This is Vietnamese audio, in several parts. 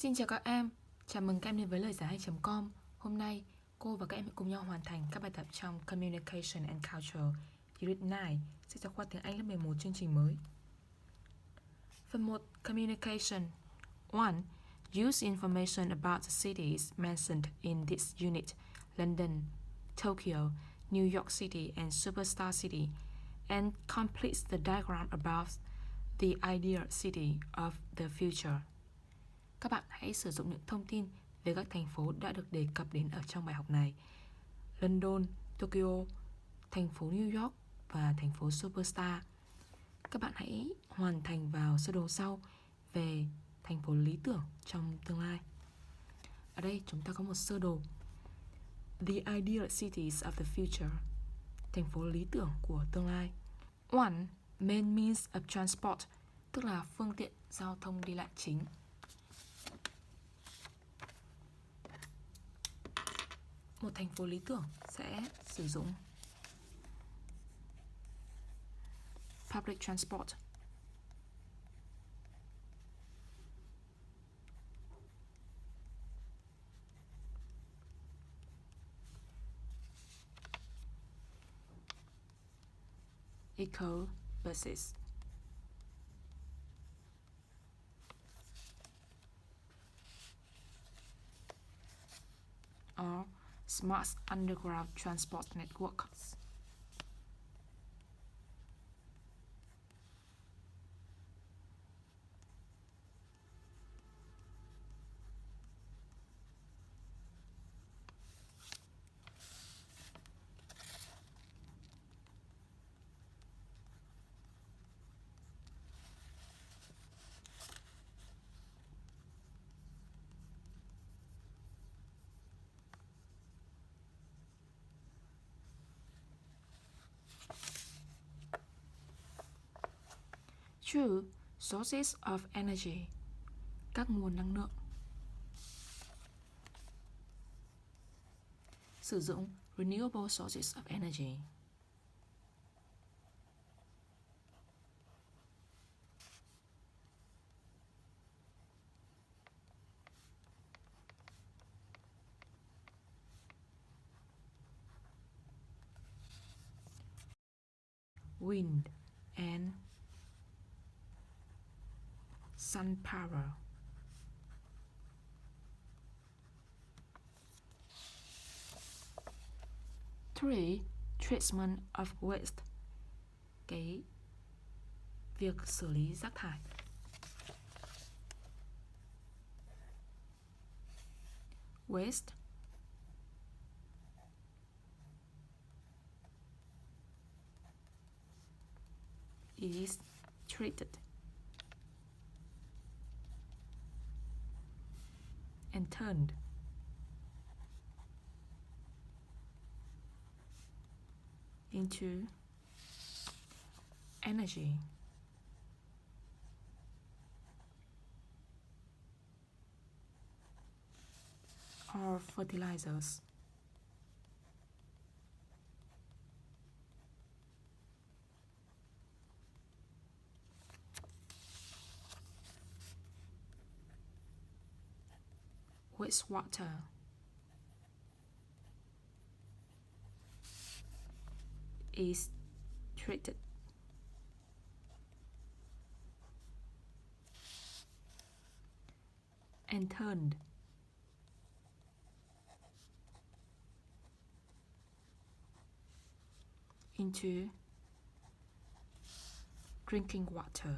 Xin chào các em, chào mừng các em đến với Loigiaihay.com. Hôm nay, cô và các em sẽ cùng nhau hoàn thành các bài tập trong Communication and Culture, Unit 9, sách giáo khoa tiếng Anh lớp 11 chương trình mới. Phần 1. Communication. 1. Use information about the cities mentioned in this unit: London, Tokyo, New York City, and Superstar City, and complete the diagram about the ideal city of the future. Các bạn hãy sử dụng những thông tin về các thành phố đã được đề cập đến ở trong bài học này: London, Tokyo, thành phố New York và thành phố Superstar. Các bạn hãy hoàn thành vào sơ đồ sau về thành phố lý tưởng trong tương lai. Ở đây chúng ta có một sơ đồ The ideal cities of the future, thành phố lý tưởng của tương lai. 1. Main means of transport, tức là phương tiện giao thông đi lại chính. Một thành phố lý tưởng sẽ sử dụng public transport. Eco buses. Or smart underground transport networks. True sources of energy, các nguồn năng lượng. Sử dụng renewable sources of energy. Wind and sun power. Three, treatment of waste, cái việc xử lý rác thải. Waste is treated and turned into energy. Or fertilizers. Wastewater is treated and turned into drinking water.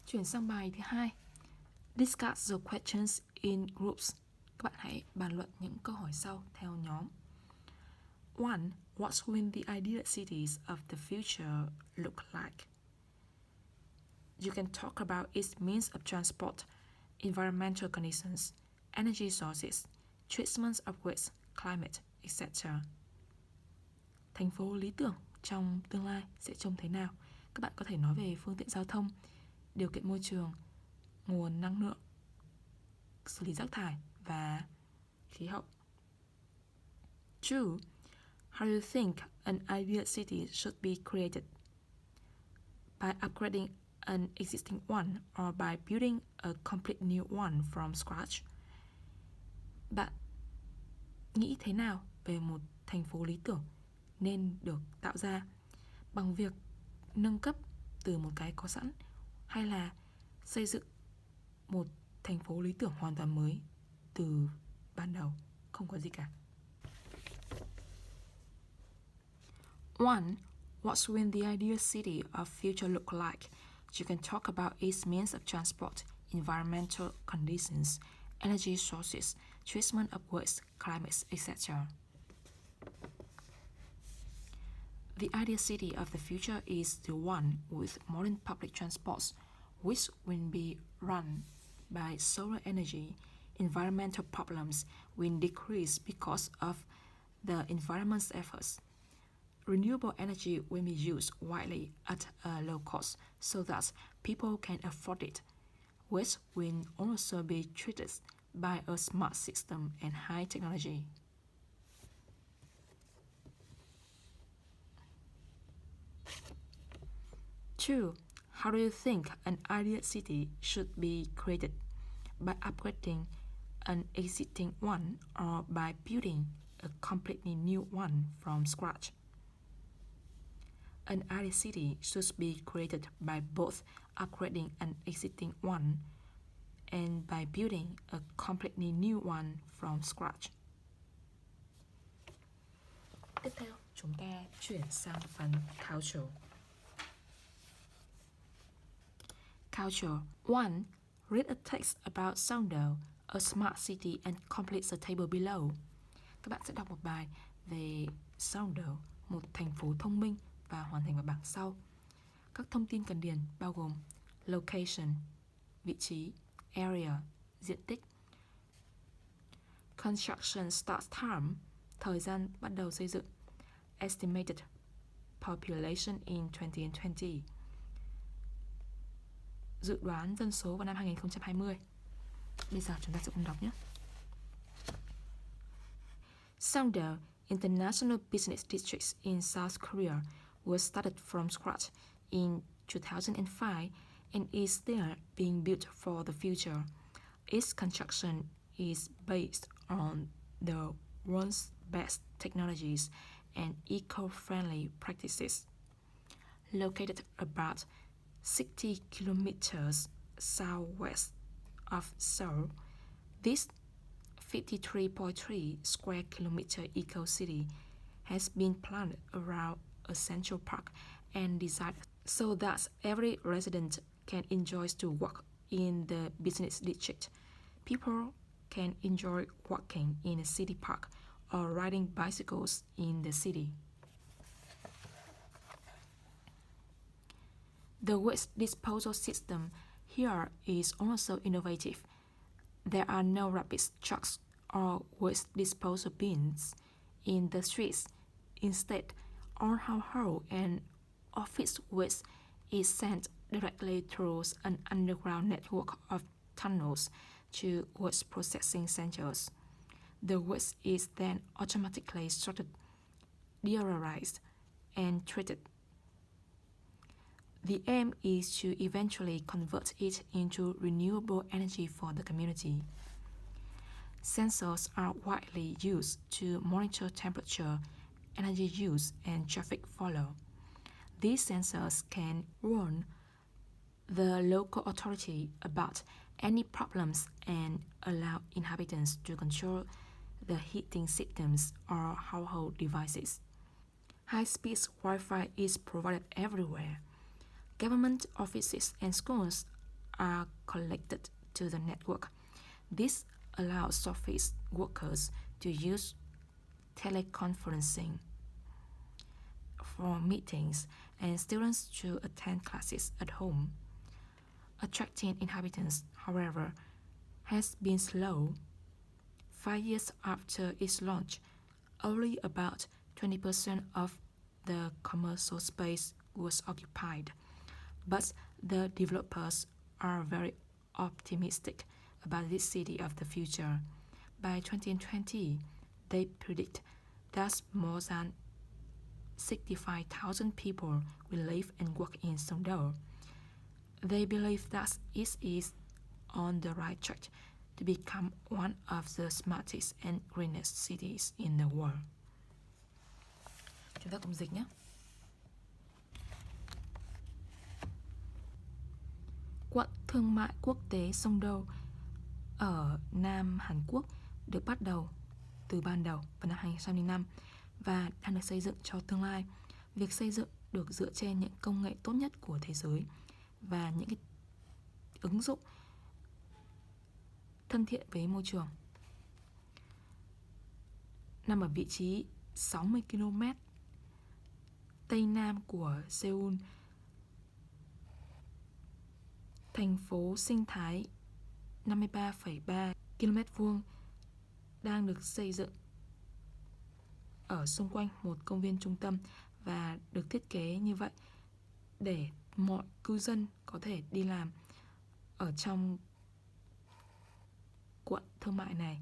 Chuyển sang bài thứ hai. Discuss the questions in groups. Các bạn hãy bàn luận những câu hỏi sau theo nhóm. 1. What will the ideal cities of the future look like? You can talk about its means of transport, environmental conditions, energy sources, treatment of waste, climate, etc. Thành phố lý tưởng trong tương lai sẽ trông thế nào? Các bạn có thể nói về phương tiện giao thông, điều kiện môi trường, nguồn năng lượng, xử lý rác thải và khí hậu. 2. how do you think an ideal city should be created? By upgrading an existing one or by building a complete new one from scratch? Bạn nghĩ thế nào về một thành phố lý tưởng nên được tạo ra bằng việc nâng cấp từ một cái có sẵn, hay là xây dựng một thành phố lý tưởng hoàn toàn mới từ ban đầu, không có gì cả? 1. What will the ideal city of future look like? You can talk about its means of transport, environmental conditions, energy sources, treatment of waste, climate, etc. The ideal city of the future is the one with modern public transports, which will be run by solar energy. Environmental problems will decrease because of the environment's efforts. Renewable energy will be used widely at a low cost so that people can afford it. Waste will also be treated by a smart system and high technology. 2. How do you think an ideal city should be created? By upgrading an existing one or by building a completely new one from scratch? An ideal city should be created by both upgrading an existing one and by building a completely new one from scratch. Tiếp theo, chúng ta chuyển sang phần culture. Culture. 1. Read a text about Sounder, a smart city and complete the table below. Các bạn sẽ đọc một bài về Sounder, một thành phố thông minh, và hoàn thành vào bảng sau. Các thông tin cần điền bao gồm location, vị trí, area, diện tích, construction start time, thời gian bắt đầu xây dựng, estimated population in 2020, dự đoán dân số vào năm 2020. Bây giờ chúng ta sẽ cùng đọc nhé. Sounder International Business District in South Korea was started from scratch in 2005 and is still being built for the future. Its construction is based on the world's best technologies and eco-friendly practices. Located about 60 kilometers southwest of Seoul, this 53.3 square kilometer eco-city has been planned around a central park and designed so that every resident can enjoy to walk in the business district. People can enjoy walking in a city park or riding bicycles in the city. The waste disposal system here is also innovative. There are no rubbish trucks or waste disposal bins in the streets. Instead, all household and office waste is sent directly through an underground network of tunnels to waste processing centers. The waste is then automatically sorted, deodorized, and treated. The aim is to eventually convert it into renewable energy for the community. Sensors are widely used to monitor temperature, energy use, and traffic flow. These sensors can warn the local authority about any problems and allow inhabitants to control the heating systems or household devices. High-speed Wi-Fi is provided everywhere. Government offices and schools are connected to the network. This allows office workers to use teleconferencing for meetings and students to attend classes at home. Attracting inhabitants, however, has been slow. 5 years after its launch, only about 20% of the commercial space was occupied. But the developers are very optimistic about this city of the future. By 2020, they predict that more than 65,000 people will live and work in Seoul. They believe that it is on the right track to become one of the smartest and greenest cities in the world. Chúng ta cùng dịch nhé. Quận thương mại quốc tế Seoul ở Nam Hàn Quốc được bắt đầu từ ban đầu vào năm 2005 và đang được xây dựng cho tương lai. Việc xây dựng được dựa trên những công nghệ tốt nhất của thế giới và những cái ứng dụng thân thiện với môi trường. Nằm ở vị trí 60 km tây nam của Seoul, thành phố sinh thái 53,3 km vuông đang được xây dựng ở xung quanh một công viên trung tâm và được thiết kế như vậy để mọi cư dân có thể đi làm ở trong quận thương mại này.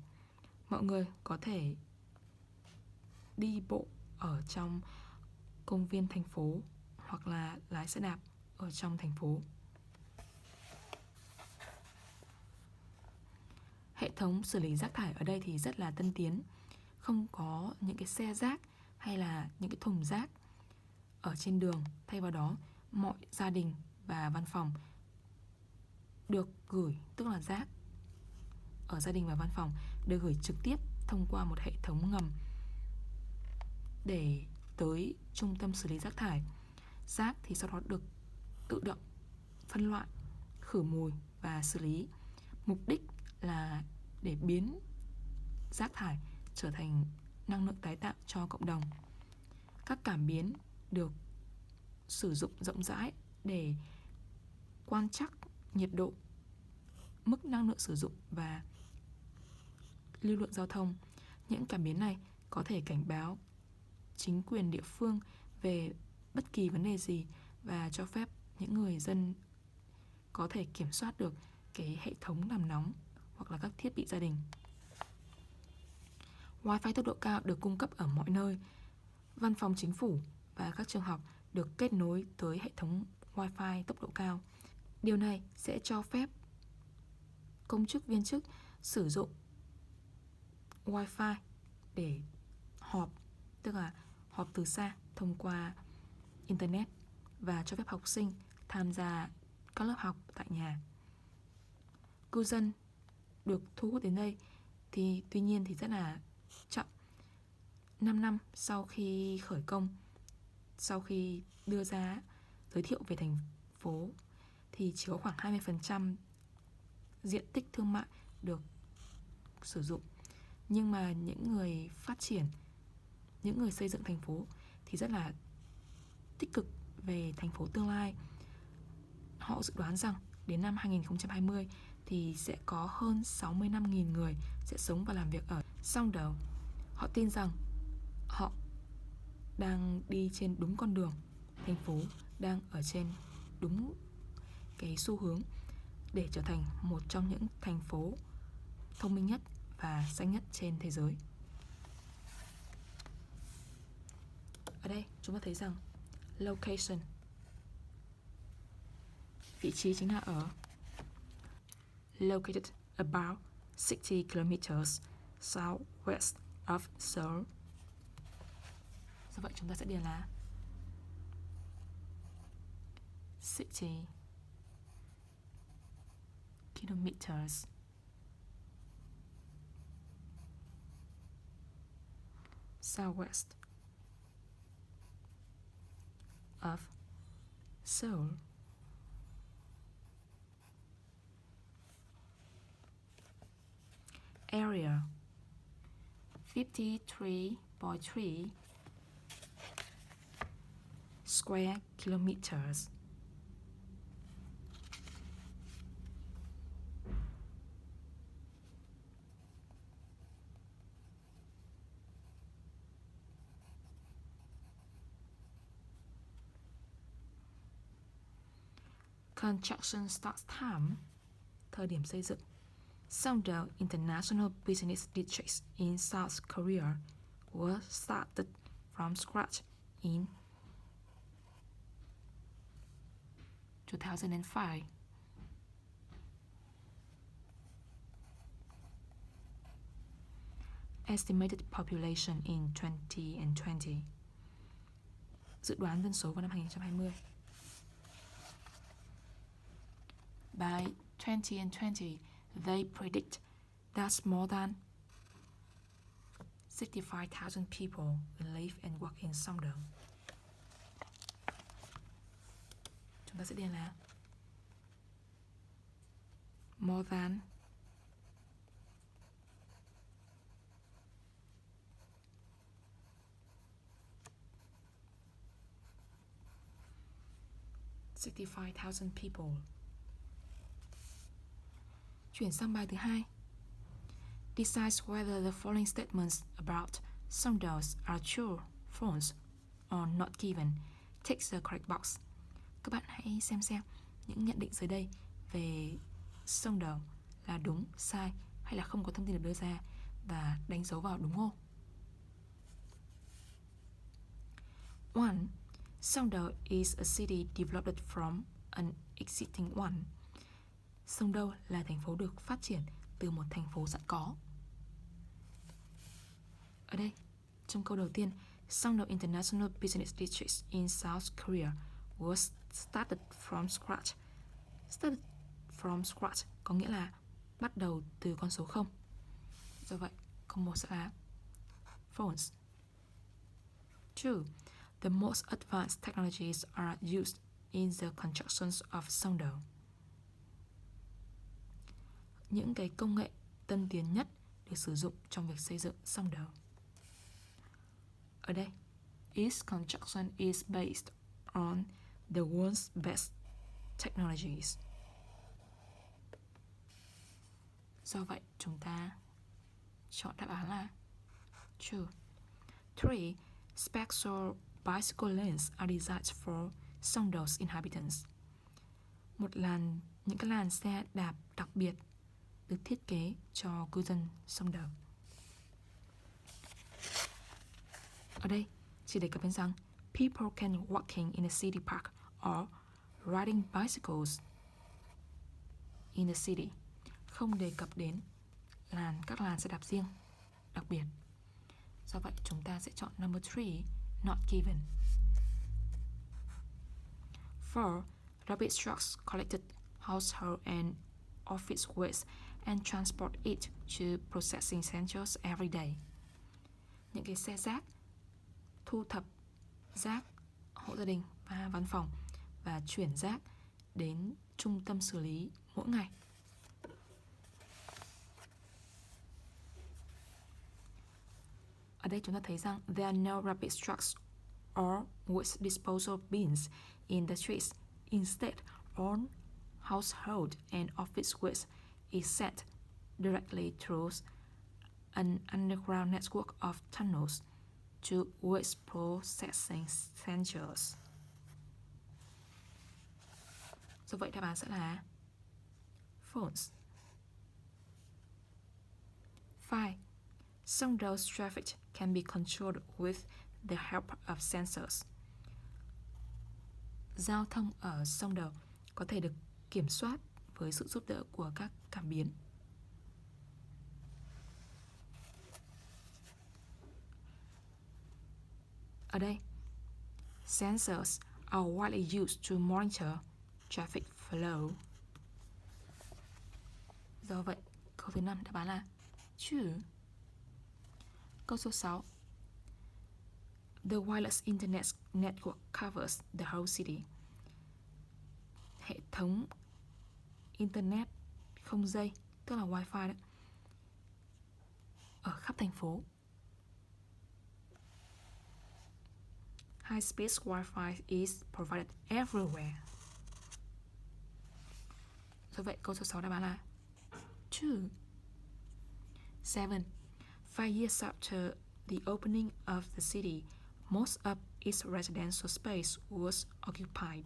Mọi người có thể đi bộ ở trong công viên thành phố hoặc là lái xe đạp ở trong thành phố. Hệ thống xử lý rác thải ở đây thì rất là tân tiến, không có những cái xe rác hay là những cái thùng rác ở trên đường. Thay vào đó, mọi gia đình và văn phòng được gửi, tức là rác ở gia đình và văn phòng được gửi trực tiếp thông qua một hệ thống ngầm để tới trung tâm xử lý rác thải. Rác thì sau đó được tự động phân loại, khử mùi và xử lý. Mục đích là để biến rác thải trở thành năng lượng tái tạo cho cộng đồng. Các cảm biến được sử dụng rộng rãi để quan trắc nhiệt độ, mức năng lượng sử dụng và lưu lượng giao thông. Những cảm biến này có thể cảnh báo chính quyền địa phương về bất kỳ vấn đề gì và cho phép những người dân có thể kiểm soát được cái hệ thống làm nóng hoặc là các thiết bị gia đình. Wi-Fi tốc độ cao được cung cấp ở mọi nơi. Văn phòng chính phủ và các trường học được kết nối tới hệ thống Wi-Fi tốc độ cao. Điều này sẽ cho phép công chức viên chức sử dụng Wi-Fi để họp, tức là họp từ xa thông qua Internet, và cho phép học sinh tham gia các lớp học tại nhà. Cư dân được thu hút đến đây thì tuy nhiên thì rất là chậm. 5 năm sau khi khởi công, sau khi đưa ra giới thiệu về thành phố thì chỉ có khoảng 20% diện tích thương mại được sử dụng. Nhưng mà những người phát triển, những người xây dựng thành phố thì rất là tích cực về thành phố tương lai. Họ dự đoán rằng đến năm 2020 thì sẽ có hơn 65.000 người sẽ sống và làm việc ở Seoul. Họ tin rằng họ đang đi trên đúng con đường, thành phố đang ở trên đúng cái xu hướng để trở thành một trong những thành phố thông minh nhất và xanh nhất trên thế giới. Ở đây chúng ta thấy rằng location, vị trí chính là ở located about 60 kilometers southwest of Seoul. Do vậy chúng ta sẽ điền là 60 kilometers southwest of Seoul. Area 53.3 square kilometers. Construction start time, thời điểm xây dựng. Seoul International Business District in South Korea was started from scratch in 2005. Estimated population in 2020. Dự đoán dân số vào năm 2020. By 2020, they predict that more than 65,000 people will live and work in Songdo. Chúng ta sẽ điền là more than 65,000 people. Chuyển sang bài thứ hai. Decide whether the following statements about Songdos are true, false, or not given. Tick the correct box. Các bạn hãy xem những nhận định dưới đây về Songdo là đúng, sai hay là không có thông tin được đưa ra và đánh dấu vào đúng ô. 1. Songdo is a city developed from an existing one. Songdo là thành phố được phát triển từ một thành phố sẵn có. Ở đây, trong câu đầu tiên, Songdo International Business District in South Korea was started from scratch. Started from scratch có nghĩa là bắt đầu từ con số 0. Do vậy, câu 1 sẽ là false. 2. The most advanced technologies are used in the construction of Songdo. Những cái công nghệ tân tiến nhất được sử dụng trong việc xây dựng Songdo. Ở đây, its construction is based on the world's best technologies. Do vậy, chúng ta chọn đáp án là true. 3. Special bicycle lanes are designed for Songdo's inhabitants. Những cái làn xe đạp đặc biệt được thiết kế cho cư dân Songdo. Ở đây chỉ đề cập đến rằng people can walking in a city park or riding bicycles in the city. Không đề cập đến các làn xe đạp riêng đặc biệt. Do vậy chúng ta sẽ chọn number 3, not given. 4. Garbage trucks collected household and office waste and transport it to processing centers every day. Những cái xe rác thu thập rác hộ gia đình và văn phòng và chuyển rác đến trung tâm xử lý mỗi ngày. Ở đây chúng ta thấy rằng there are no garbage trucks or waste disposal bins in the streets. Instead, all household and office waste is sent directly through an underground network of tunnels to waste processing centers. Do vậy đáp án sẽ là false. 5. Songdo's traffic can be controlled with the help of sensors. Giao thông ở Songdo có thể được kiểm soát với sự giúp đỡ của các cảm biến. Ở đây, sensors are widely used to monitor traffic flow. Do vậy, câu thứ 5 đáp án là true. Câu số 6. The wireless internet network covers the whole city. Hệ thống internet không dây, tức là wifi đấy, ở khắp thành phố. High speed wifi is provided everywhere. Do vậy câu số 6 đáp án là true. 7. 5 years after the opening of the city, most of its residential space was occupied.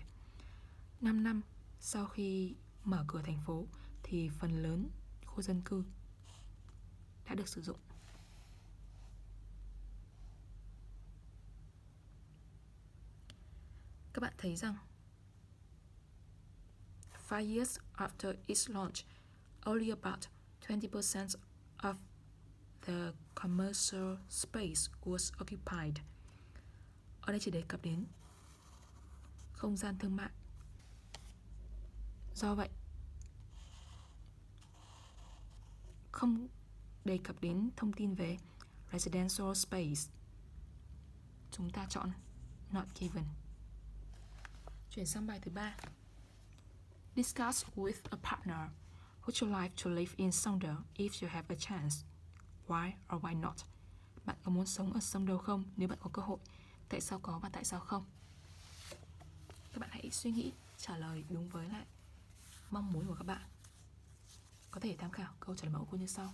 5 năm sau khi mở cửa thành phố thì phần lớn khu dân cư đã được sử dụng. Các bạn thấy rằng 5 years after its launch, only about 20% of the commercial space was occupied. Ở đây chỉ đề cập đến không gian thương mại. Do vậy, không đề cập đến thông tin về residential space. Chúng ta chọn not given. Chuyển sang bài thứ 3. Discuss with a partner. Would you like to live in Songdo if you have a chance? Why or why not? Bạn có muốn sống ở Songdo không nếu bạn có cơ hội? Tại sao có và tại sao không? Các bạn hãy suy nghĩ, trả lời đúng với lại mong muốn của các bạn. Có thể tham khảo câu trả lời mẫu của cô như sau.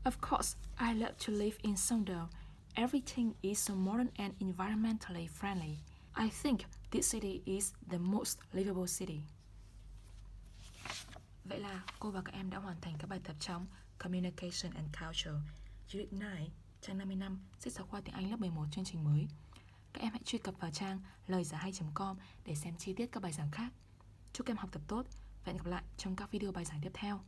Of course, I love to live in Songdo. Everything is so modern and environmentally friendly. I think this city is the most livable city. Vậy là cô và các em đã hoàn thành các bài tập trong Communication and Culture, Unit 9, trang 55, sách giáo khoa tiếng Anh lớp 11 chương trình mới. Các em hãy truy cập vào trang Loigiaihay.com để xem chi tiết các bài giảng khác. Chúc các em học tập tốt và hẹn gặp lại trong các video bài giảng tiếp theo.